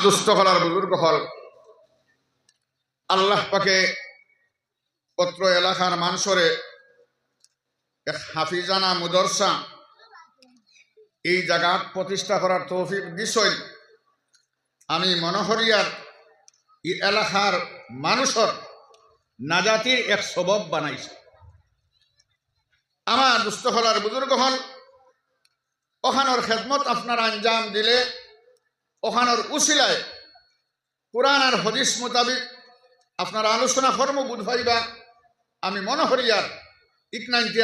দুস্থ হলার বুজুর্গ হল আল্লাহ পাকে পত্র এলাকার মানুষরে এক হাফিজানা মুদরসা এই জায়গা প্রতিষ্ঠা করার তৌফিক দিছই। আমি মনোহরিয়ার এই এলাকার মানুষের নাজাতির এক সবব বানাইছে। আমার দুস্থ হলার বুজুর্গ হল ওখানোর খেদমত আপনার আঞ্জাম দিলে ওখানোর উসিলায় কোরআন আর হদিস মোতাবিক আপনার আলোচনা কর্ম বুধবাইবা। আমি মনোহরিয়ার ইকনাইনতে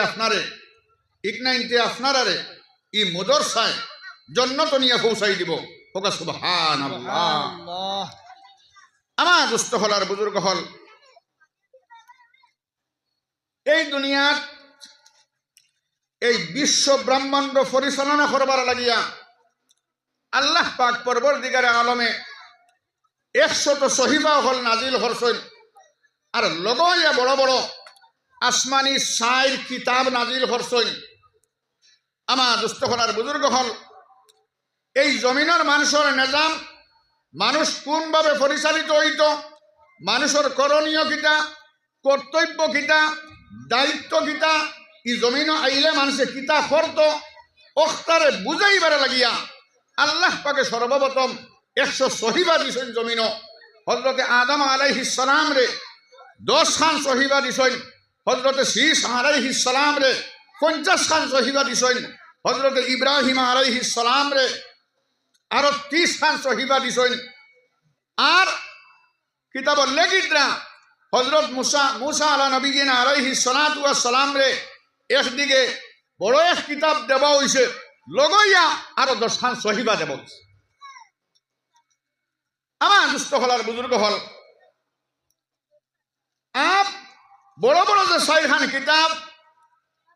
আপনারে ই মুদরসায় জন্নত নিয়ে পৌঁছাই দিব। হোকা সুবহানাল্লাহ। আমার দুস্থ হলার বুজুর্গ হল এই দুনিয়ার এই বিশ্ব ব্রহ্মাণ্ড পরিচালনা করবার লাগিয়া আল্লাহ পাক পরবর্তীকারে আলমে 100 সহিফা হল নাজিল হরসইন আর লগইয়া বড় বড় আসমানি 4 কিতাব নাজিল হরসইন। আমার দুস্থ হলার বুজুর্গ হল এই জমিনের মানুষের নিজাম মানুষ কোনভাবে পরিচালিত হইত, মানুষের করণীয় কিতা, কর্তব্য কিতা, দায়িত্ব কিতা, ই জমিন আইলে মানুষে কিতা করত অখতারে বুঝাইবার লাগিয়া আল্লাহ পাকে সর্বপ্রথম 100 সহিবা দিছেন জমিন। হযরতে আদম আলাইহিস সালাম রে 10 খান সহিবা দিছেন, হযরতে শীস আলাইহিস সালাম রে 50 খান সহিবা দিছেন, হযরতে ইব্রাহিম আলাইহিস সালাম রে আরো 30 খান সহিবা দিছেন। আর কিতাবর লেখিতরা হযরত মুসা আলা নবিয়িনা আলাইহিস সালাতু ওয়াস সালাম রে একদিকে বড় এক কিতাব দেওয়া হইছে, লগইয়া আরো 10 খান সহিবা দেওয়া হইছে। আমার দুস্থ হলার বুজুর্গ হল আপ বড় বড় যে 4 খান কিতাব,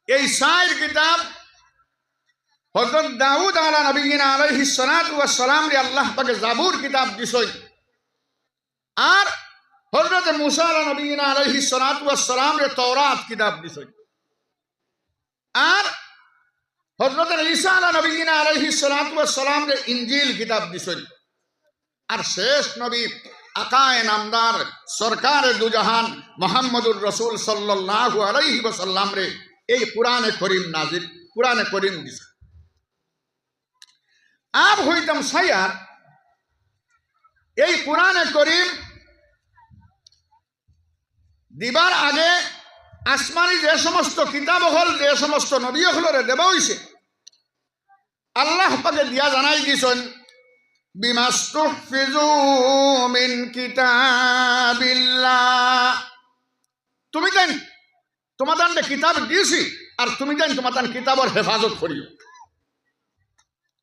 এই 4 কিতাব হযরত দাউদ আলা নবিয়িনা আলাইহিস সালাতু ওয়াস সালাম রে আল্লাহ পাকে জাবুর কিতাব দিছেন। আর হযরত মুসা আলা নবিয়িনা আলাইহিস সালাতু ওয়াস সালাম রে তাওরাত কিতাব দিছেন। আর হযরত ঈসা আলা নবিয়িনা আলাইহিস সালাতু ওয়াস সালাম রে ইনজিল কিতাব দিছেন। আর শেষ নবী আকায়ে নামদার সরকারে দুজাহান মুহাম্মদুর রাসূল সাল্লাল্লাহু আলাইহি ওয়াসাল্লাম রে এই কোরআনে করিম দিছে। আব হইতাম সাইয়ার এই কোরআনে করিম দিবার আগে আসমানি যে সমস্ত কিতাব হল, যে সমস্ত নবী হলরে দেওয়া হইছে, আল্লাহ পাকে দিয়া জানাই দিছেন বিমাস্তুহফিজু মিন কিতাবিল্লাহ। তুমি জান তোমাদের কিতাব দিয়েছি আর তুমি জান তোমাদের কিতাবের হেফাজত করিও।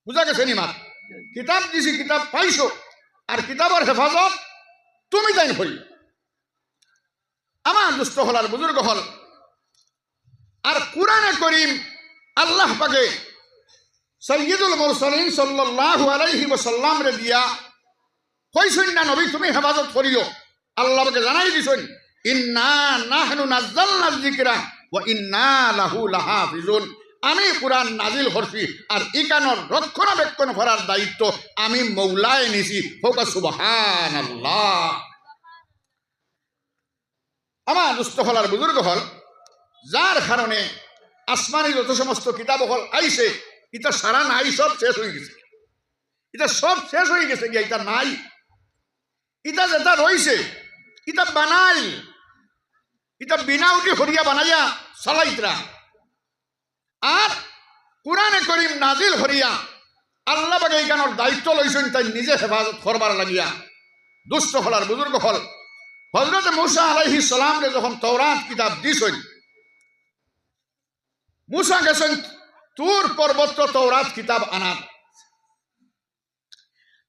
বুঝা গেছে নি মা? কিতাব দিছি, কিতাব পাইছো, আর কিতাবের হেফাজত তুমি জান করিও। আমার দুস্থ হলার বুজুর্গ হল আর কোরআনে করিম আল্লাহ পাকে সাইয়্যিদুল মুরসালিন সাল্লাল্লাহু আলাইহি ওয়াসাল্লাম রে দিয়া কইছেন না নবী তুমি হেফাজত করিও। আল্লাহ পাকে জানাই দিছেন ইন্না নাহনু নাযালনা যিকরা ওয়া ইন্না লাহু লাহাফিজুন। আমি কোরআন নাজিল করছি আর ইকানোর রক্ষণাবেক্ষণ করার দায়িত্ব আমি মৌলায় নিছি। হোকা সুবহানাল্লাহ। আমার দুস্থ হলার বুজুর্গ হল যার কারণে আসমানি যত সমস্ত কিতাব হল আইছে এটা সারা নাই, সব শেষ হয়ে গেছে। এটা সব শেষ হয়ে গেছে গিয়া এটা নাই। এটা যেটা রয়েছে এটা বানাই, এটা বিনা উঠি হরিয়া বানাইয়া চালাইতরা। আর কোরআনে করিম নাজিল হরিয়া আল্লাহ পাকে এইখানোর দায়িত্ব লইছেন তাই নিজে হেফাজত করবার লাগিয়া। দুস্থ হলার বুজুর্গ হল হযরত মুসা আলাইহিস সালাম রে যখন তাওরাত কিতাব দিছেন, মুসা গেছেন তুর পর্বত তাওরাত কিতাব আনার।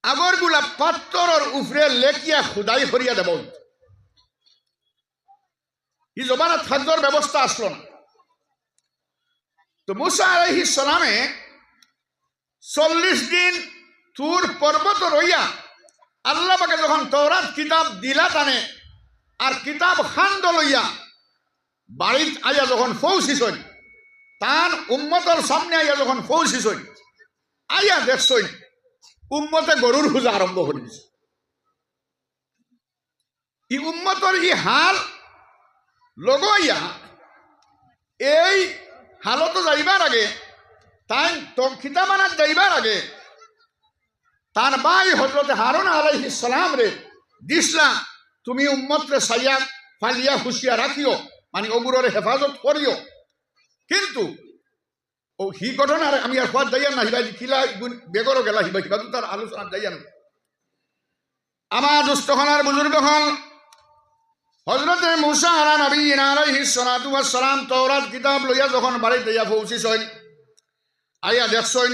আগরগুলা পাথরের উপরে লেখিয়া খুদাই করিয়া দেব। এই জমানা খাদ্যর ব্যবস্থা আসলো না। তো মুসা আলাইহিস সালামে 40 দিন তুর পর্বত রইয়া আল্লাহ পাকে যখন তাওরাত কিতাব দিলা টানে আর কিতাব খান্দ লইয়া বাড়িত আইয়া যখন পৌঁছিছেন, তার উম্মতের সামনে আইয়া যখন পৌঁছিছেন, আইয়া দেখছেন উম্মতে গরুর পূজা আরম্ভ করে দিছে। ই উম্মতর ই হাল লগইয়া এই হালত যাইবার আগে তাই তো খিতাবানাত যাইবার আগে তার ভাই হজরতে হারুন আলাইহিস সালাম রে দিসলা তুমি উম্মত রে সাইয়া ফালিয়া হুশিয়া রাখিও মানে ওগুলোর হেফাজত করিও কিন্তু ও হি ঘটনার আমি আর ফাদ যাইয়া না হিবা কিলা বেগরও গেলা হিবা হিবা তার আলোচনা যাইয়া না আমার দুস্থখনার বুজুর্গ হল হজরতে মুসা আলা নবীন আলাইহিস সালাতু ওয়াস সালাম তাওরাত কিতাব লইয়া যখন বাড়িতে ইয়া পৌঁছিছেন আইয়া দেখছেন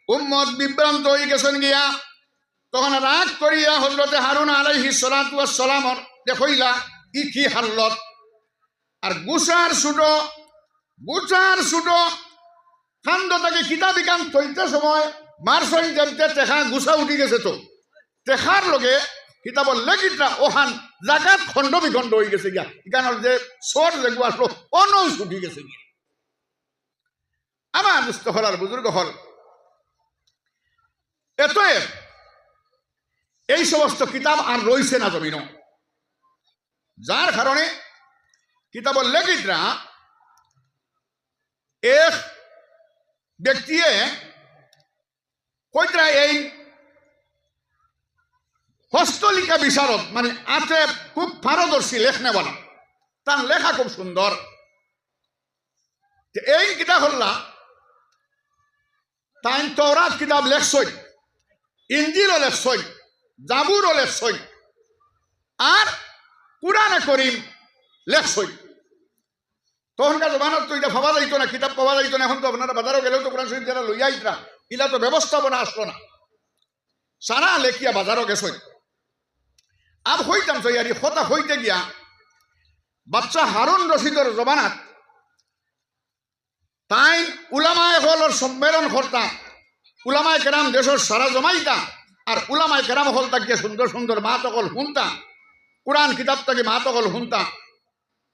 উম্মত বিভ্রান্ত হয়ে গেছেন গিয়া তখন রাগ করিয়া হজরতে হারুন আলাইহিস সালাতু ওয়াস সালাম দেখইলা ই কি হালত আর গুসার সুটো কান্দ তাকে কিতাব বিকান তৈতে সময় মারসইন যেমতে টেকা গুছা উঠি গেছে তো টেকার লগে কিতাবর লেগিটা ওহান জাগাত খণ্ড বিখণ্ড হয়ে গেছে গিয়া ইকানোর যে সর যেগুলো আসলো অনৌ ছুটি গেছে গিয়া আমার দুস্থ হল আর বুজুর্গ হল এতএ এই সমস্ত কিতাব আর রইছে না জমিন যার কারণে কিতাবর লেগিটরা এক ব্যক্তিয়ে কইতরা এই হস্তলিখা বিশারদ মানে আতে খুব পারদর্শী লেখনেওয়ালা তার লেখা খুব সুন্দর এই কিতাব হল্লা তাই তওরাত কিতাব লেখছই ইনজিলও লেখছই জাবুরও লেখছই আর কুরআনে করিম লেখছই তখনকার জমানত তো এটা ভাবা যাইতো না কিতাব পাওয়া যাইতো না এখন তো আপনারা বাজারও গেলেও তো কোরআন শরীফ যারা লইয়া আইতরা ইলা তো ব্যবস্থাপনা আসলো না সারা লেখিয়া বাজারও গেছই আব হইতাম সৈয়ারি হতা হইতে গিয়া বাচ্চা হারুন রশিদর জবানাত তাই উলামায়ে হলর সম্মেলন কর্তা উলামায়ে কেরাম দেশের সারা জমাইতা আর উলামায়ে কেরাম হল তাকে সুন্দর সুন্দর মাতকল হুনতা কোরআন কিতাব তাকে মাতকল হুনতা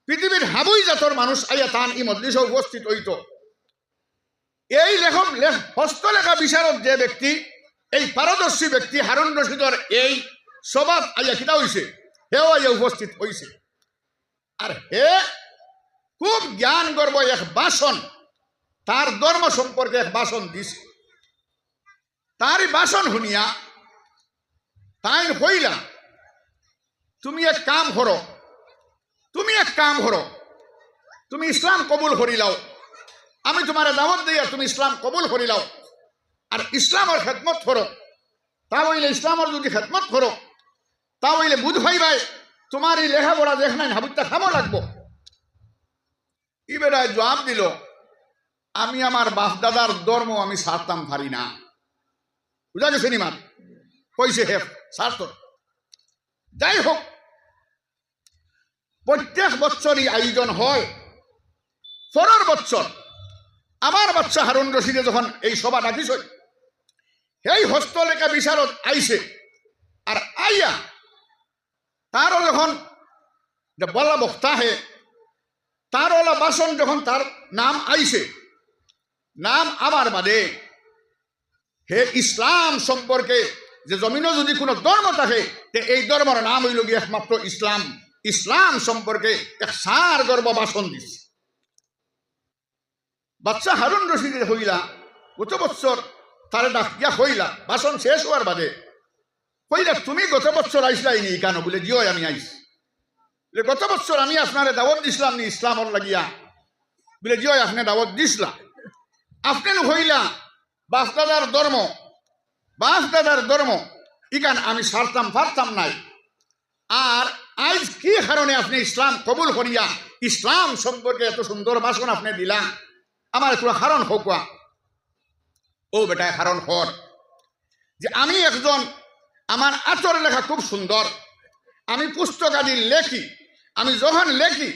পৃথিবীর হাবুই জাতর মানুষ আইয়া তান ই মজলিসে উপস্থিত হইত এই লেখক হস্তলেখা বিশারদ যে ব্যক্তি এই পারদর্শী ব্যক্তি হারুন রশিদর এই সবাত আইয়া কিতা হইছে হেও আইয়া উপস্থিত হইছে আর হে খুব জ্ঞান গর্ব এক ভাষণ তার ধর্ম সম্পর্কে এক ভাষণ দিছে তারই ভাষণ শুনিয়া তাই হইলা তুমি এক কাম করো তুমি ইসলাম কবুল করিলাও আমি তোমার দাওয়াত দিয়া তুমি ইসলাম কবুল করিলাও আর ইসলামের খেদমত করো তা হইলে ইসলামের যদি খেদমত করো তা হইলে বুধ ভাই তোমার এই লেখাপড়া দেখ নাই হাবিতটা খামো লাগবো ই বেড়ায় জবাব দিল আমি আমার বাপ দাদার ধর্ম আমি ছাড়তাম পারি না বুঝা গেছে নিমার কইছে হে ছাড়ত যাই হোক প্রত্যেক বছরই আয়োজন হয় পরের বছর আমার বাচ্চা হারুন রশিদে যখন এই সভা ডাকিছ এই হস্তলেখা বিশারদ আইছে আর আইয়া তারও যখন বলা বক্তা হে তার ওলা বাসন যখন তার নাম আইছে নাম আমার বাদে হে ইসলাম সম্পর্কে যে জমিনও যদি কোনো ধর্ম থাকে এই ধর্মের নাম হইল গিয়ে একমাত্র ইসলাম সম্পর্কে এক সার গর্ব ভাষণ দিছে বাচ্চা হারুন রশিদে হইলা গত বছর তার ডাকিয়া হইলা ভাষণ শেষ হওয়ার বাদে কইলা তুমি গত বছর আইসলাই নি কেন বলে জিও আমি আইস গত বছর আমি আপনারে দাওয়াত দিছিলাম নি ইসলামর লাগিয়া বলে জিও আপনি দাওয়াত দিসলা আপনি হইলা বাপ দাদার ধর্ম ইকান আমি সারতাম পারতাম নাই আর আজ কি কারণে আপনি ইসলাম কবুল করিয়া ইসলাম সম্পর্কে এত সুন্দর ভাষণ আপনি দিলা আমার একটু কারণ হোক ও বেটা কারণ হর যে আমি একজন আমার আচর লেখা খুব সুন্দর আমি পুস্তক আদি লেখি আমি যখন লেখি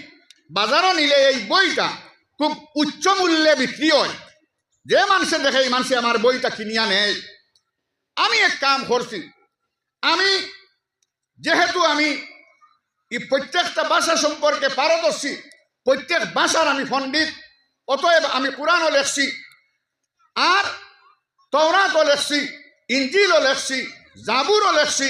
বাজারও নিলে এই বইটা খুব উচ্চ মূল্যে বিক্রি হয় যে মানুষে দেখে এই মানুষে আমার বইটা কিনিয়া নেয় আমি এক কাম করছি আমি যেহেতু আমি এই প্রত্যেকটা ভাষা সম্পর্কে পারদর্শী প্রত্যেক ভাষার আমি পণ্ডিত অতএব আমি কোরআনও লেখছি আর তওরাতও লেখছি ইনজিলও লেখছি জাবুরও লেখছি